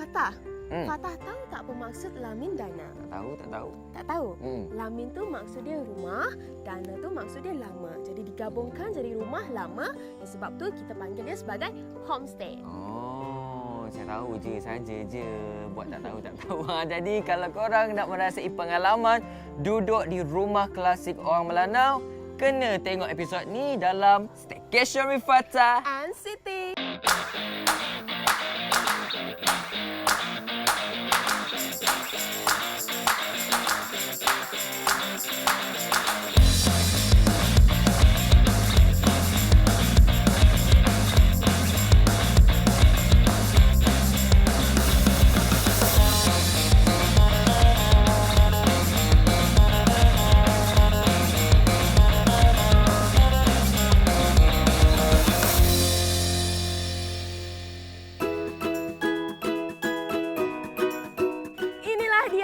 Fatah. Fatah tahu tak apa maksud Lamin Dana? Tak tahu. Tak tahu? Lamin tu maksud dia rumah, Dana tu maksud dia lama. Jadi digabungkan jadi rumah lama dan sebab tu kita panggil dia sebagai homestay. Oh, saya tahu je saja je. Buat tak tahu. Jadi kalau korang nak merasai pengalaman duduk di rumah klasik orang Melanau, kena tengok episod ni dalam Staycation with Fatah And Siti.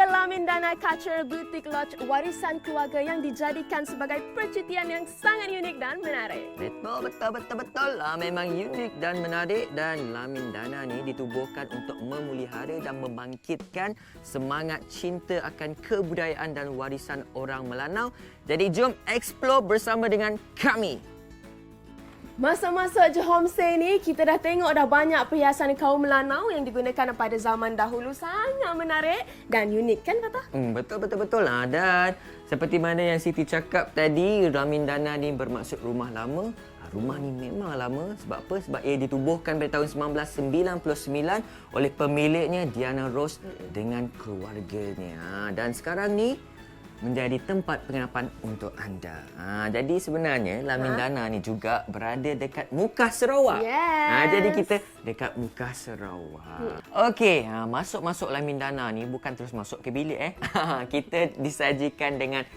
Lamin Dana Cultural Boutique Lodge, warisan keluarga yang dijadikan sebagai percutian yang sangat unik dan menarik. Betul. Memang unik dan menarik dan Lamin Dana ni ditubuhkan untuk memelihara dan membangkitkan semangat cinta akan kebudayaan dan warisan orang Melanau. Jadi jom explore bersama dengan kami. Masa-masa je homestay ni, kita dah tengok dah banyak perhiasan kaum Melanau yang digunakan pada zaman dahulu, sangat menarik dan unik kan Fatah? Betul. Dan seperti mana yang Siti cakap tadi, Lamin Dana ni bermaksud rumah lama. Rumah ni memang lama. Sebab apa? Sebab ia ditubuhkan pada tahun 1999 oleh pemiliknya Diana Rose dengan keluarganya. Dan sekarang ni menjadi tempat penginapan untuk anda. Jadi sebenarnya Lamin Dana ni juga berada dekat Mukah Sarawak. Yes. Jadi kita dekat Mukah Sarawak. Okey, masuk Lamin Dana ni bukan terus masuk ke bilik Kita disajikan dengan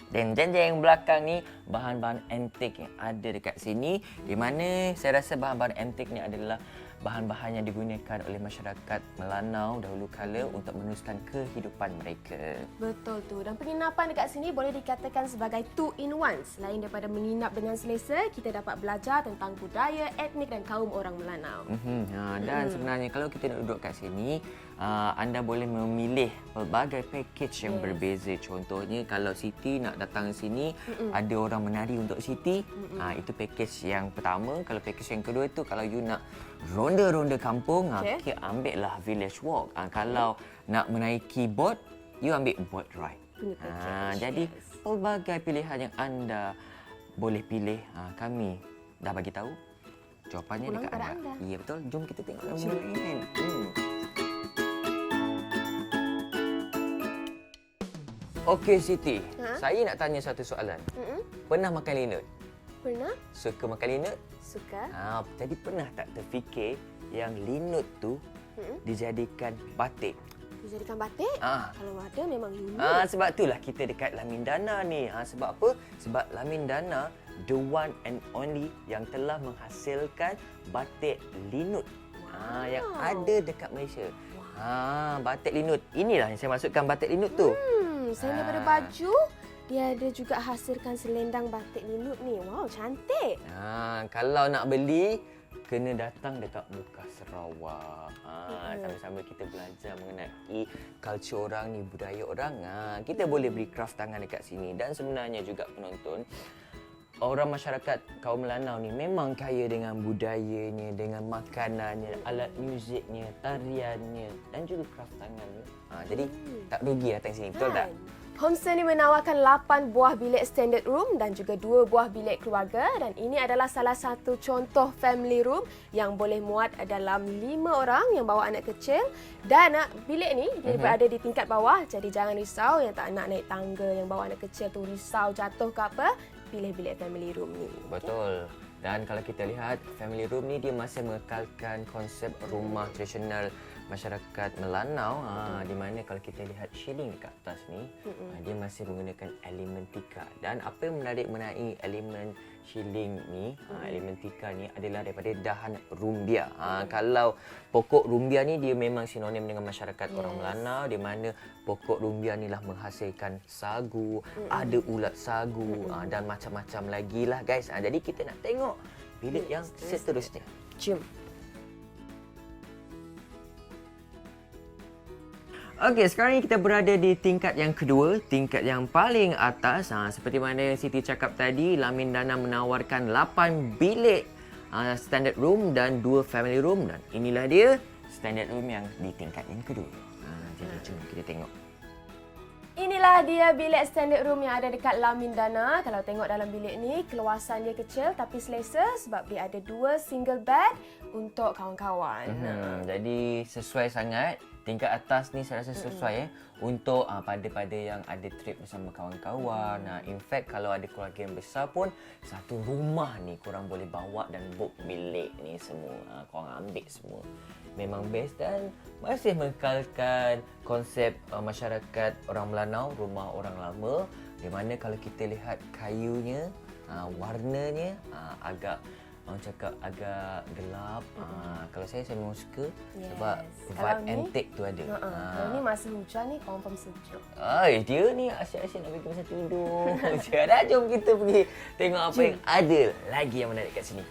jeng belakang ni bahan-bahan antik yang ada dekat sini, di mana saya rasa bahan-bahan antik ni adalah bahan-bahan yang digunakan oleh masyarakat Melanau dahulu kala untuk meneruskan kehidupan mereka. Betul tu. Dan penginapan dekat sini boleh dikatakan sebagai 2-in-1. Selain daripada menginap dengan selesa, kita dapat belajar tentang budaya, etnik dan kaum orang Melanau. Dan sebenarnya kalau kita nak duduk kat sini, anda boleh memilih pelbagai package yang berbeza. Contohnya kalau Siti nak datang sini, ada orang menari untuk Siti, itu package yang pertama. Kalau package yang kedua tu kalau you nak ronda-ronda kampung, ambil lah village walk. Kalau nak menaiki boat, you ambil boat ride. Jadi pelbagai pilihan yang anda boleh pilih, kami dah bagi tahu jawapannya dekat anda. Ya betul. Jom kita tengok lain. Okey Siti, saya nak tanya satu soalan. Pernah makan linut? Pernah? Suka makan linut? Suka. Jadi pernah tak terfikir yang linut tu dijadikan batik? Dijadikan batik? Kalau ada memang unik. Sebab itulah kita dekat Lamin Dana ni. Sebab apa? Sebab Lamin Dana the one and only yang telah menghasilkan batik linut. Yang ada dekat Malaysia. Batik linut. Inilah yang saya maksudkan batik linut tu. Selain daripada baju, dia ada juga hasilkan selendang batik linut ni. Wow, cantik. Kalau nak beli, kena datang dekat Mukah Sarawak. Sama-sama kita belajar mengenai culture orang ni, budaya orang. Kita boleh beli craft tangan dekat sini. Dan sebenarnya juga penonton, orang masyarakat kaum Melanau ni memang kaya dengan budayanya, dengan makanannya, alat muziknya, tariannya dan juga craft tangannya. Jadi tak rugi datang sini, betul tak? Homestay ni menawarkan 8 buah bilik standard room dan juga 2 buah bilik keluarga, dan ini adalah salah satu contoh family room yang boleh muat dalam 5 orang yang bawa anak kecil, dan bilik ni dia berada di tingkat bawah, jadi jangan risau yang tak nak naik tangga, yang bawa anak kecil tu risau jatuh ke apa, pilih bilik family room ni. Betul. Dan kalau kita lihat family room ni dia masih mengekalkan konsep rumah tradisional masyarakat Melanau, di mana kalau kita lihat shieling dekat atas ni, dia masih menggunakan elemen tika. Dan apa yang menarik mengenai elemen shieling ni, elemen tika ni adalah daripada dahan rumbia. Kalau pokok rumbia ni dia memang sinonim dengan masyarakat orang Melanau, di mana pokok rumbia ni lah menghasilkan sagu, ada ulat sagu dan macam-macam lagi lah guys. Jadi kita nak tengok bilik yang seterusnya. Jom. Okey, sekarang ni kita berada di tingkat yang kedua, tingkat yang paling atas. Seperti mana Siti cakap tadi, Lamin Dana menawarkan 8 bilik standard room dan 2 family room, dan inilah dia standard room yang di tingkat yang kedua. Jadi jom kita tengok. Inilah dia bilik standard room yang ada dekat Lamin Dana. Kalau tengok dalam bilik ni, keluasan dia kecil tapi selesa sebab dia ada 2 single bed untuk kawan-kawan. Jadi sesuai sangat. Tingkat atas ni saya rasa sesuai untuk pada yang ada trip bersama kawan-kawan. In fact, kalau ada keluarga yang besar pun, satu rumah ni korang boleh bawa dan book bilik ni semua. Korang ambil semua. Memang best dan masih mengekalkan konsep masyarakat orang Melanau, rumah orang lama, di mana kalau kita lihat kayunya, warnanya agak orang cakap agak gelap. Kalau saya memang suka sebab vibe antique tu ada. Kalau ni masa hujan ni confirm sejuk. Dia ni asyik-asyik nak bagi masa tidur. Dah, jom kita pergi tengok apa yang ada lagi yang menarik kat sini.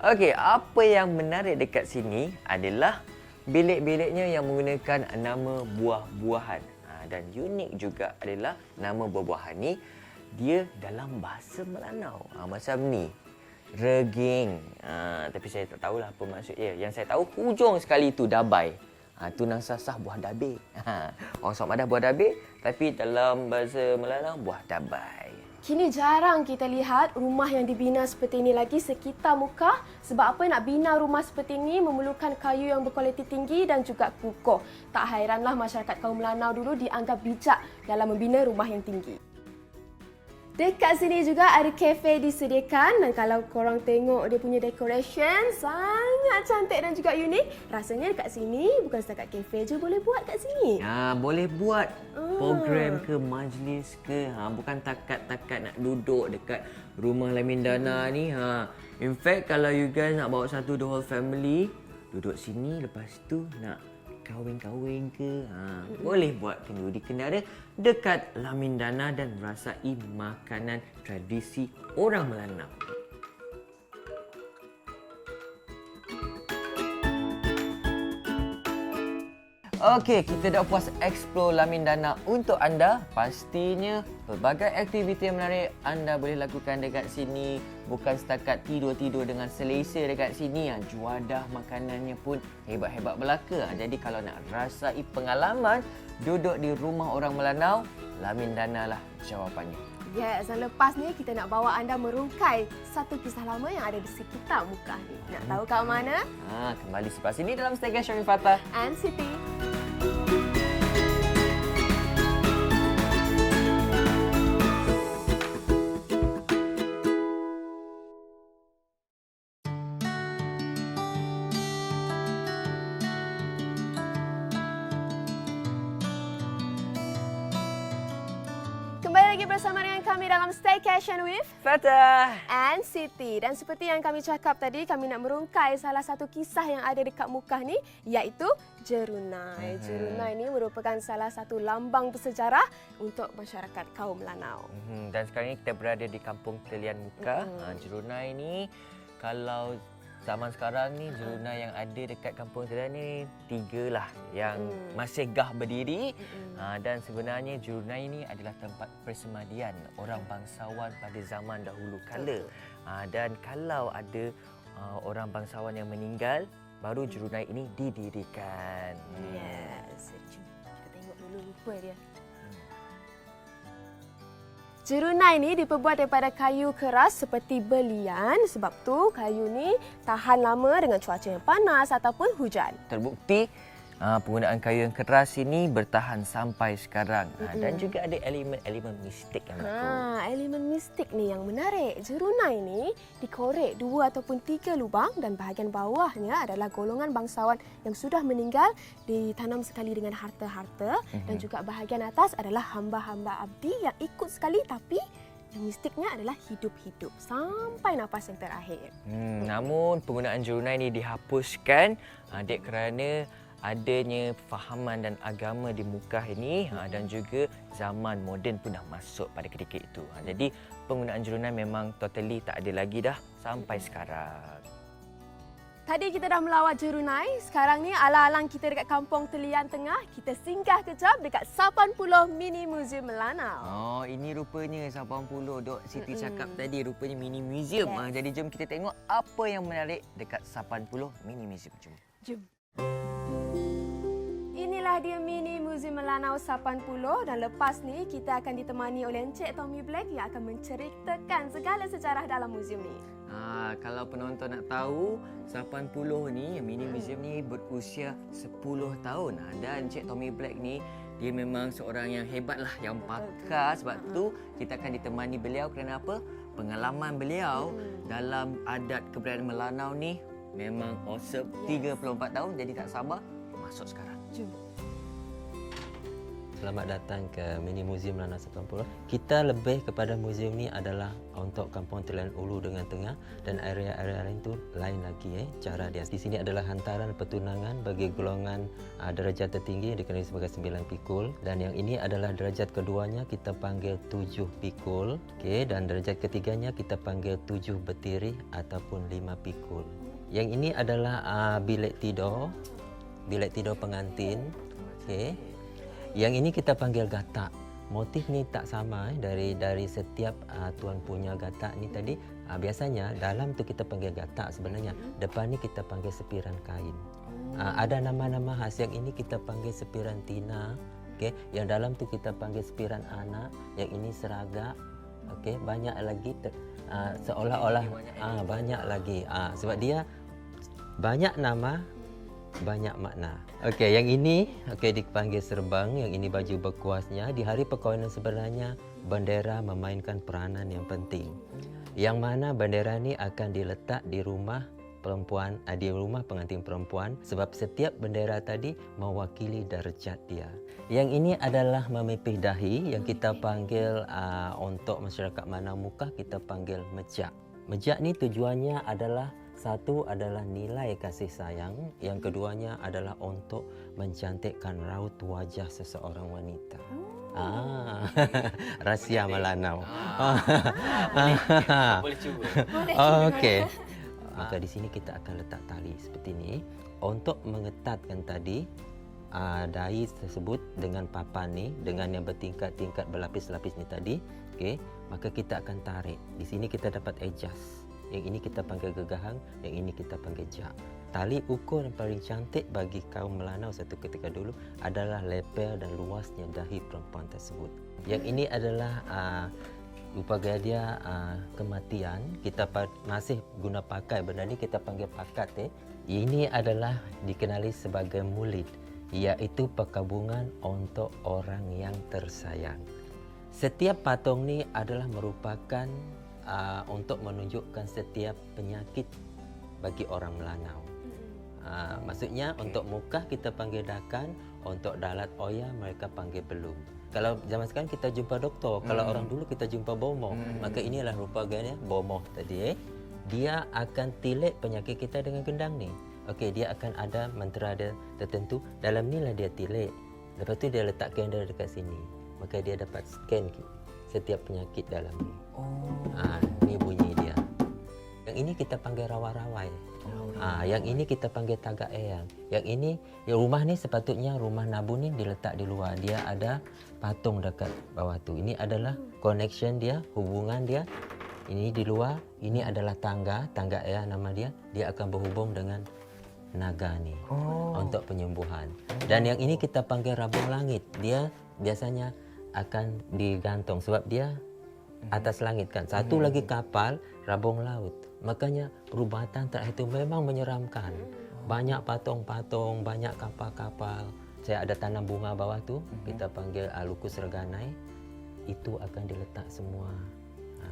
Okey, apa yang menarik dekat sini adalah bilik-biliknya yang menggunakan nama buah-buahan. Dan unik juga adalah nama buah-buahan ni dia dalam bahasa Melanau. Macam ni. Reging. Tapi saya tak tahulah apa maksud dia. Yang saya tahu hujung sekali tu dabai. Tunang sasah buah dabe. Orang Samadah buah dabe, tapi dalam bahasa Melanau buah dabai. Kini jarang kita lihat rumah yang dibina seperti ini lagi sekitar muka. Sebab apa nak bina rumah seperti ini memerlukan kayu yang berkualiti tinggi dan juga kukuh. Tak hairanlah masyarakat kaum Melanau dulu dianggap bijak dalam membina rumah yang tinggi. Dekat sini juga ada kafe disediakan dan kalau korang tengok dia punya decoration sangat cantik dan juga unik. Rasanya dekat sini bukan setakat kafe je boleh buat kat sini. Boleh buat program ke majlis ke. Bukan takat-takat nak duduk dekat rumah Lamin Dana ni. In fact, kalau you guys nak bawa satu the whole family, duduk sini, lepas tu nak kahwin-kahwin ke, boleh buat kenduri kenara dekat Lamin Dana dan rasai makanan tradisi orang Melanau. Okey, kita dah puas explore Lamin Dana untuk anda. Pastinya pelbagai aktiviti yang menarik anda boleh lakukan dekat sini. Bukan setakat tidur-tidur dengan selesa dekat sini. Juadah makanannya pun hebat-hebat belaka. Jadi kalau nak rasai pengalaman duduk di rumah orang Melanau, Lamin Dana lah jawapannya. Yes, dan lepas ni kita nak bawa anda merungkai satu kisah lama yang ada di sekitar muka ni. Nak tahu kat mana? Kembali selepas ini dalam Staycation with Fatah and Siti. Kembali lagi bersama dengan kami dalam Staycation with Fatah and Siti. Dan seperti yang kami cakap tadi, kami nak merungkai salah satu kisah yang ada dekat muka ni, iaitu Jerunai. Jerunai ini merupakan salah satu lambang bersejarah untuk masyarakat kaum Melanau. Dan sekarang ni kita berada di Kampung Telian Muka. Jerunai ni, kalau zaman sekarang ni Jerunai yang ada dekat Kampung Telian ni 3 lah yang masih gah berdiri. Dan sebenarnya Jerunai ni adalah tempat persemadian orang bangsawan pada zaman dahulu kala. Dan kalau ada orang bangsawan yang meninggal, baru Jerunai ini didirikan. Yes. Kita tengok dulu, lupa dia. Jerunai ni diperbuat daripada kayu keras seperti belian. Sebab tu kayu ni tahan lama dengan cuaca yang panas ataupun hujan. Terbukti penggunaan kayu yang keras ini bertahan sampai sekarang. Dan juga ada elemen-elemen mistik yang berlaku. Elemen mistik ni yang menarik. Jerunai ni dikorek 2 ataupun 3 lubang dan bahagian bawahnya adalah golongan bangsawan yang sudah meninggal ditanam sekali dengan harta-harta. Dan juga bahagian atas adalah hamba-hamba abdi yang ikut sekali tapi yang mistiknya adalah hidup-hidup sampai nafas yang terakhir. Namun penggunaan Jerunai ini dihapuskan kerana adanya fahaman dan agama di Mukah ini dan juga zaman moden pun dah masuk pada ketika itu. Jadi penggunaan Jerunai memang totally tak ada lagi dah sampai sekarang. Tadi kita dah melawat Jerunai. Sekarang ni alang-alang kita dekat Kampung Telian Tengah. Kita singgah kejap dekat 80 Mini Museum Melanau. Oh, ini rupanya 80 Dok Siti cakap tadi rupanya mini museum. Yes. Jadi jom kita tengok apa yang menarik dekat 80 Mini Museum. Jom. Inilah dia Mini Museum Melanau 80 dan lepas ni kita akan ditemani oleh Encik Tommy Black yang akan menceritakan segala sejarah dalam museum ni. Kalau penonton nak tahu, 80 ni, Mini Museum ni berusia 10 tahun. Dan Encik Tommy Black ni, dia memang seorang yang hebat lah, yang pakar. Sebab tu kita akan ditemani beliau kerana apa? Pengalaman beliau dalam adat keberadaan Melanau ni memang awesome. 34 tahun, jadi tak sabar masuk sekarang. Jom. Selamat datang ke Mini Museum Melanau 80. Kita lebih kepada museum ni adalah untuk Kampung Telian Ulu dengan Tengah dan area-area lain tu lain lagi cara dia. Di sini adalah hantaran pertunangan bagi golongan darjat tertinggi yang dikenali sebagai 9 pikul, dan yang ini adalah darjat keduanya kita panggil 7 pikul. Okey, dan darjat ketiganya kita panggil 7 betiri ataupun 5 pikul. Yang ini adalah bilik tidur pengantin. Okey. Yang ini kita panggil gatak. Motif ni tak sama dari setiap tuan punya gatak ni tadi. Biasanya dalam tu kita panggil gatak sebenarnya. Depan ni kita panggil sepiran kain. Ada nama-nama khas. Yang ini kita panggil sepiran tina. Okay. Yang dalam tu kita panggil sepiran anak. Yang ini seragak. Okay. Banyak lagi. Seolah-olah banyak lagi. Sebab dia banyak nama, banyak makna. Okey, yang ini dipanggil serbang, yang ini baju berkuasnya. Di hari perkahwinan sebenarnya bendera memainkan peranan yang penting. Yang mana bendera ni akan diletak di rumah perempuan, di rumah pengantin perempuan, sebab setiap bendera tadi mewakili darjat dia. Yang ini adalah memipih dahi yang kita panggil untuk masyarakat Melanau Mukah kita panggil mejak. Mejak ni tujuannya adalah satu adalah nilai kasih sayang, yang keduanya adalah untuk mencantikkan raut wajah seseorang wanita. Rahsia Melanau. Boleh cuba. Okey. Maka di sini kita akan letak tali seperti ini untuk mengetatkan tadi dahi tersebut dengan papan ni, dengan yang bertingkat-tingkat berlapis-lapis ni tadi. Okey, maka kita akan tarik. Di sini kita dapat adjust. Yang ini kita panggil gegahang, yang ini kita panggil jak. Tali ukur yang paling cantik bagi kaum Melanau satu ketika dulu adalah lepel dan luasnya dahi perempuan tersebut. Yang ini adalah rupa gaya dia kematian. Kita masih guna pakai, benda ni kita panggil pakat. Ini adalah dikenali sebagai mulid, iaitu perkabungan untuk orang yang tersayang. Setiap patung ni adalah merupakan untuk menunjukkan setiap penyakit bagi orang Melanau. Maksudnya untuk mukah kita panggil dakan, untuk dalat oya mereka panggil belum. Kalau zaman sekarang kita jumpa doktor, kalau orang dulu kita jumpa bomoh. Maka inilah rupa gaya bomoh tadi. Dia akan tilik penyakit kita dengan gendang ni. Okey, dia akan ada mentera dia tertentu. Dalam ni lah dia tilik. Lepas tu dia letak candle dekat sini. Maka dia dapat scan setiap penyakit dalam ni. Ni bunyi dia. Yang ini kita panggil rawa-rawai. Yang ini kita panggil tagak eyang. Yang ini, rumah ni sepatutnya rumah nabu ni diletak di luar. Dia ada patung dekat bawah tu. Ini adalah connection dia, hubungan dia. Ini di luar. Ini adalah tangga eyang nama dia. Dia akan berhubung dengan naga ni untuk penyembuhan. Dan yang ini kita panggil rabung langit. Dia biasanya akan digantung sebab dia atas langit kan. Satu lagi kapal, rabung laut. Makanya perubatan terakhir itu memang menyeramkan. Banyak patung-patung, banyak kapal-kapal. Saya ada tanam bunga bawah tu, kita panggil lukus reganai. Itu akan diletak semua.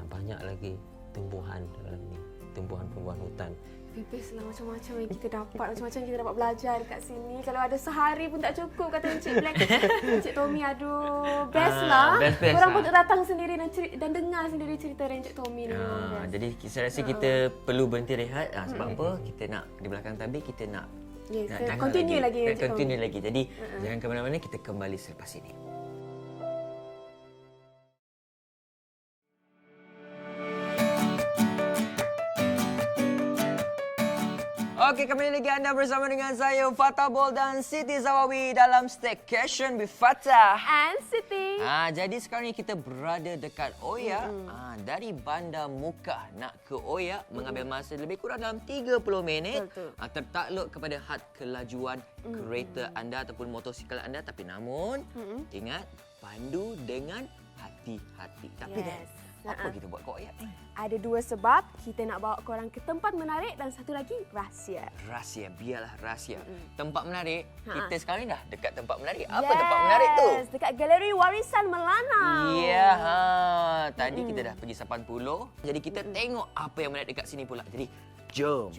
Banyak lagi tumbuhan dalam ni, tumbuhan-tumbuhan hutan. Bebas lah macam-macam yang kita dapat, macam-macam kita dapat belajar dekat sini. Kalau ada sehari pun tak cukup, kata Encik Black. Encik Tommy, aduh, best lah. Best Korang lah. pun datang sendiri dan dengar sendiri cerita dari Encik Tommy ni. Jadi saya rasa kita perlu berhenti rehat. Sebab apa? Kita nak di belakang tabir, kita nak dengar continue lagi Encik continue Tommy. lagi. Jadi jangan ke mana-mana, kita kembali selepas ini. Okey, Okey, kembali lagi anda bersama dengan saya Fatah Bol dan Siti Zawawi dalam Staycation with Fatah. And Siti. Jadi sekarang ni kita berada dekat Oyak. Dari Bandar Mukah nak ke Oyak mengambil masa lebih kurang dalam 30 minit. Betul. Tertakluk kepada had kelajuan kereta anda ataupun motosikal anda, tapi namun ingat pandu dengan hati-hati. Tapi Yes. apa kita buat kat Oyak ni? Ada dua sebab kita nak bawa korang ke tempat menarik dan satu lagi rahsia. Rahsia, biarlah rahsia. Tempat menarik, Ha. kita sekarang ni dah dekat tempat menarik. Apa tempat menarik tu? Dekat Galeri Warisan Melanau. Ya, tadi kita dah pergi 80. Jadi kita tengok apa yang menarik dekat sini pula. Jadi, jom.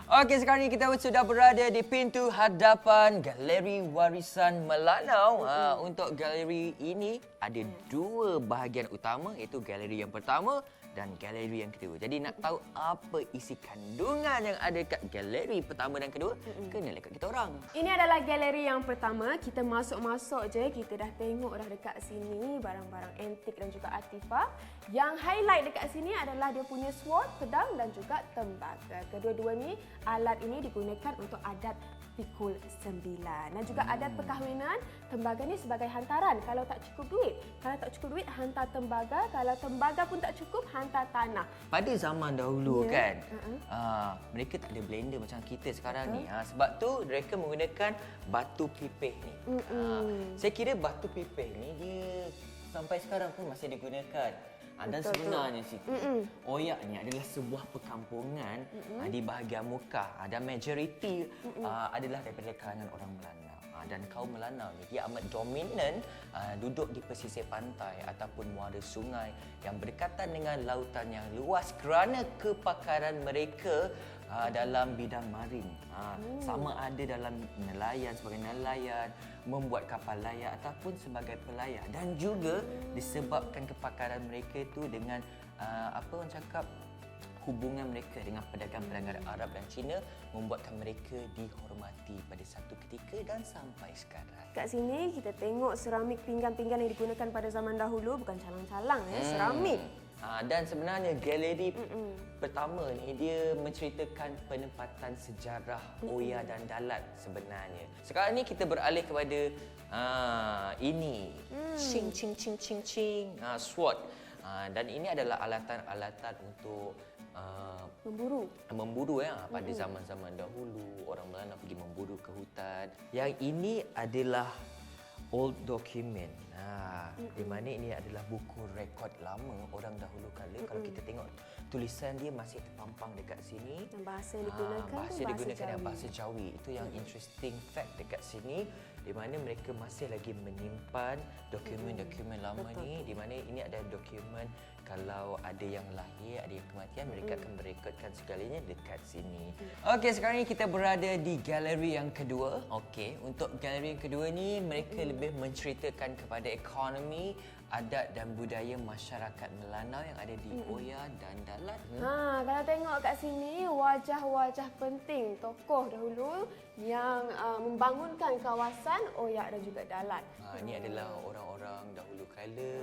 Okey, sekarang ni kita sudah berada di pintu hadapan Galeri Warisan Melanau. Untuk galeri ini ada dua bahagian utama, iaitu galeri yang pertama dan galeri yang kedua. Jadi nak tahu apa isi kandungan yang ada kat galeri pertama dan kedua, kena lihat kita orang. Ini adalah galeri yang pertama. Kita masuk-masuk je, kita dah tengok dah dekat sini barang-barang antik dan juga artifak. Yang highlight dekat sini adalah dia punya sword, pedang dan juga tembaga. Kedua-dua ni, alat ini digunakan untuk adat pikul 9 dan juga adat perkahwinan. Tembaga ni sebagai hantaran kalau tak cukup duit. Kalau tak cukup duit, hantar tembaga. Kalau tembaga pun tak cukup, hantar tanah. Pada zaman dahulu Ya. kan, mereka tak ada blender macam kita sekarang ni. Sebab tu mereka menggunakan batu pipih ni. Saya kira batu pipih ni dia sampai sekarang pun masih digunakan. Dan Betul, sebenarnya Siti, Oyak ni adalah sebuah perkampungan di bahagian Mukah. Dan majoriti adalah daripada kalangan orang Melanau. Dan kaum Melanau ni dia amat dominan duduk di pesisir pantai ataupun muara sungai yang berdekatan dengan lautan yang luas kerana kepakaran mereka dalam bidang marin. Sama ada dalam nelayan, sebagai nelayan, membuat kapal layar ataupun sebagai pelayar. Dan juga disebabkan kepakaran mereka itu dengan apa orang cakap, hubungan mereka dengan pedagang-pedagang Arab dan Cina membuatkan mereka dihormati pada satu ketika dan sampai sekarang. Kat sini kita tengok seramik pinggan-pinggan yang digunakan pada zaman dahulu, bukan calang-calang seramik. Dan sebenarnya galeri pertama ni dia menceritakan penempatan sejarah Oya dan Dalat sebenarnya. Sekarang ni kita beralih kepada ini. Ching ching ching ching ching. Sword. Dan ini adalah alatan-alatan untuk memburu pada zaman-zaman dahulu orang Melanau pergi memburu ke hutan. Yang ini adalah old document. Di mana ini adalah buku rekod lama orang dahulu kala. Kalau kita tengok tulisan dia masih terpampang dekat sini. Dan bahasa yang digunakan bahasa tu digunakan Jawi. yang bahasa Jawi. Itu yang interesting fact dekat sini, di mana mereka masih lagi menyimpan dokumen-dokumen lama ni, di mana ini ada dokumen kalau ada yang lahir, ada yang kematian, mereka akan merekodkan segalanya dekat sini. Okey, sekarang ni kita berada di galeri yang kedua. Okey, untuk galeri yang kedua ni mereka lebih menceritakan kepada ekonomi, adat dan budaya masyarakat Melanau yang ada di Oya dan Dalat. Kalau tengok kat sini, wajah-wajah penting tokoh dahulu yang membangunkan kawasan Oyak dan juga Dalat. Ini adalah orang-orang dahulu kala.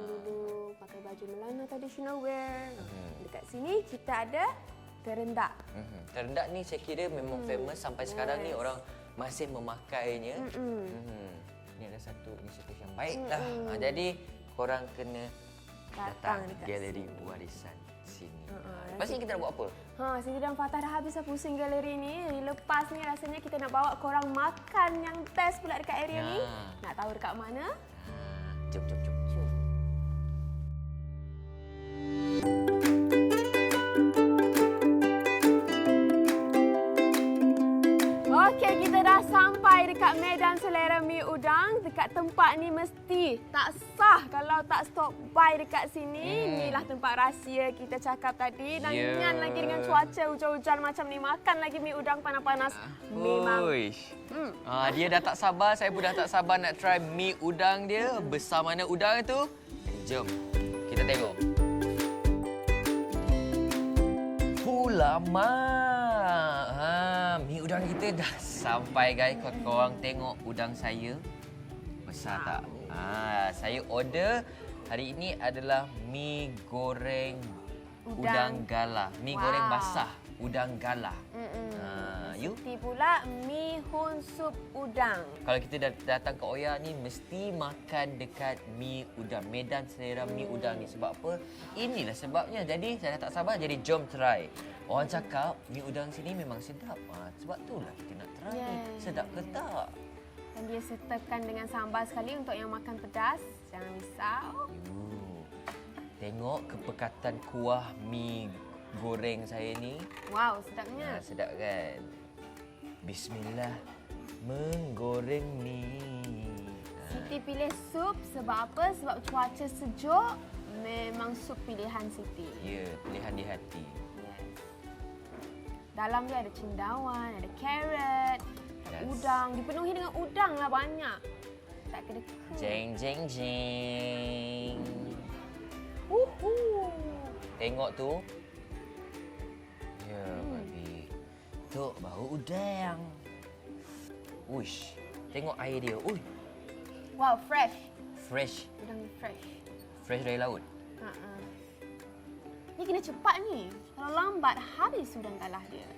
Dulu pakai baju Melanau traditional wear. Dekat sini kita ada terendak. Terendak ni saya kira memang famous sampai sekarang ni orang masih memakainya. Ini adalah satu inisiatif yang baik lah. Jadi korang kena datang dekat galeri warisan sini. Lepas ni kita nak buat apa? Siti dan Fatah dah habis pusing galeri ni. Lepas ni rasanya kita nak bawa korang makan yang best pula dekat area ni. Nak tahu dekat mana? Jom, jom, jom. Okey, kita dah sampai dekat Medan Selera Mi Udang. Dekat tempat ni mesti tak sah kalau tak stop by dekat sini. Inilah tempat rahsia kita cakap tadi. Dan nyan lagi dengan cuaca hujan-hujan macam ni. Makan lagi mi udang panas-panas. Memang. Dia dah tak sabar, saya pun dah tak sabar nak try mi udang dia. Besar mana udang itu? Jom, kita tengok. Lama. Mi udang kita dah sampai guys. Korang tengok udang saya. Besar tak? Saya order hari ini adalah mi goreng udang galah. Mi goreng basah. udang galah. You? Siti pula mi hun sup udang. Kalau kita datang ke Oya ni mesti makan dekat mi udang. Medan selera mi udang ni. Sebab apa? Inilah sebabnya. Jadi saya dah tak sabar. Jadi jom try. Orang cakap mi udang sini memang sedap. Sebab itulah kita nak try. Yes. Sedap ke tak? Dan dia sertakan dengan sambal sekali untuk yang makan pedas. Jangan risau. Tengok kepekatan kuah mi goreng saya ni. Wow, sedapnya. Sedap kan? Bismillah. Menggoreng mi. Siti pilih sup sebab apa? Sebab cuaca sejuk. Memang sup pilihan Siti. Ya, pilihan di hati. Yes. Dalam dia ada cendawan, ada carrot, ada Yes. udang. Dipenuhi dengan udang lah banyak. Tak kena kena. Jeng, jeng, jeng. Tengok tu. Ya, babi. Tu bau udang. Uish. Tengok air dia. Ui, Wow, fresh. fresh. Udang ni fresh. Fresh dari laut. Ni kena cepat ni. Kalau lambat, habis udang galah dia.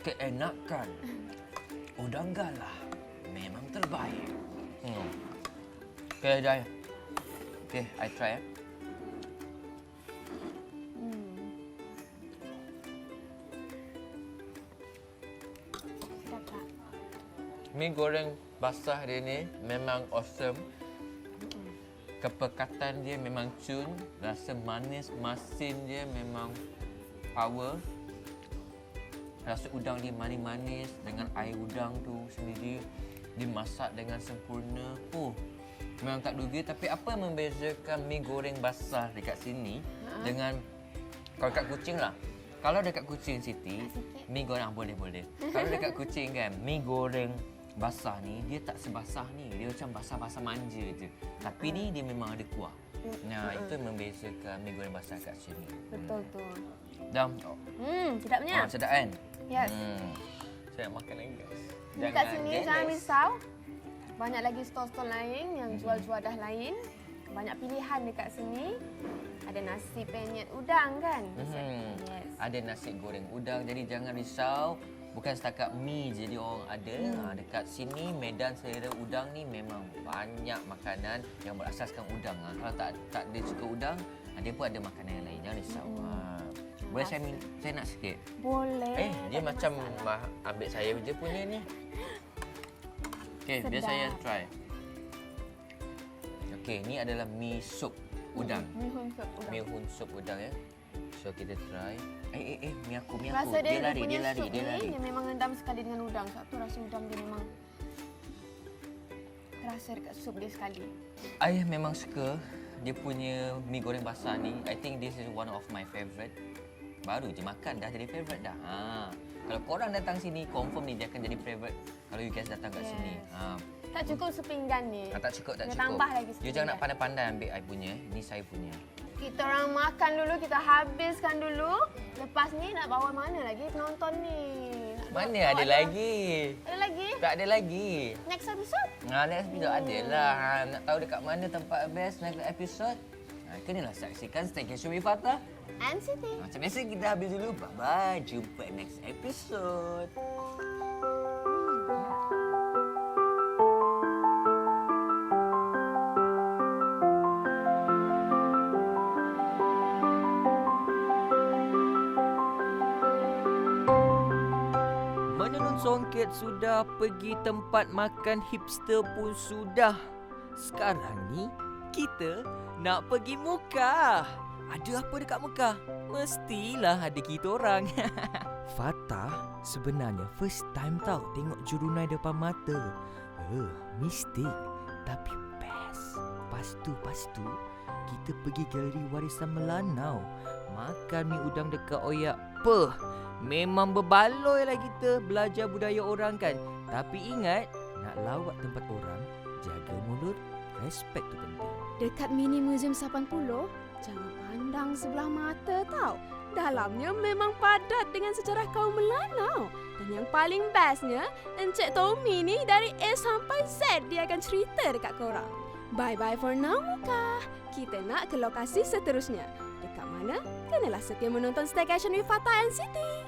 Keenakan. Udang galah memang terbaik. Okay, Jai. Okay, I try. Sedap tak? Mi goreng basah dia ni memang awesome. Kepekatan dia memang cun. Rasa manis, masin dia memang power. Rasa udang dia manis-manis dengan air udang tu sendiri. Dimasak dengan sempurna. Memang tak duga. Tapi apa yang membezakan mi goreng basah dekat sini dengan kalau dekat Kuching lah. Kalau dekat Kuching Siti, mi goreng boleh-boleh. Kalau dekat Kuching kan, mi goreng basah ni dia tak sebasah ni. Dia macam basah-basah manja je. Tapi ni dia memang ada kuah. Nah, itu yang membezakan mi goreng basah kat sini. Betul tu. Dah. Sedapnya. Sedap kan? Yes. Saya nak makan lagi guys. Dekat sini jangan risau. Banyak lagi stol-stol lain yang jual juadah lain. Banyak pilihan dekat sini. Ada nasi penyet udang kan? Yes. Ada nasi goreng udang. Jadi jangan risau. Bukan setakat mi je dia orang ada. Dekat sini Medan selera udang ni memang banyak makanan yang berasaskan udang. Kalau tak ada suka udang, dia pun ada makanan yang lain. Jangan risau. Boleh saya nak sikit? Boleh. Dia macam ambil saya je punya ni. Okey, biar Sedap. saya try. Okey, ni adalah mi sup udang. Mi hun sup udang. Mi hun sup udang ya. So kita try. Mi aku. Rasa dia Dia lari. sup ni dia memang endam sekali dengan udang. Sebab tu rasa udang dia memang terasa dekat sup dia sekali. Ayah memang suka dia punya mi goreng basah ni. I think this is one of my favourite. Baru je makan dah jadi favourite dah. Kalau korang datang sini, confirm ni dia akan jadi favourite kalau you guys datang kat sini. Tak cukup sepinggan ni. Tak cukup. Dia tambah lagi You jangan nak pandai-pandai ambil I punya. Ni saya punya. Kita orang makan dulu, kita habiskan dulu. Lepas ni nak bawa mana lagi penonton ni? Mana ada lagi? Ada lagi? Tak ada lagi. Next episode? Next episode ada lah. Nak tahu dekat mana tempat best next episode? Kenalah saksikan Staycation with Fatah. And Siti. Macam biasa kita habis dulu. Bye-bye. Jumpa next episode. Menenun songket sudah, pergi tempat makan hipster pun sudah. Sekarang ni kita nak pergi Mekah. Ada apa dekat Mekah? Mestilah ada kita orang. Fatah sebenarnya first time tau tengok Jurunai depan mata. Mistik tapi best. Pastu kita pergi galeri warisan Melanau. Makan mi udang dekat Oyak. Memang berbaloi lah kita belajar budaya orang kan. Tapi ingat, nak lawat tempat orang, jaga mulut, respect tu penting. Dekat Mini Museum 80, jangan pandang sebelah mata tau. Dalamnya memang padat dengan sejarah kaum Melanau. Dan yang paling bestnya, Encik Tommy ni dari A sampai Z dia akan cerita dekat korang. Bye-bye for now, Muka. Kita nak ke lokasi seterusnya. Dekat mana? Kenalah setia menonton Staycation with Fatah and Siti.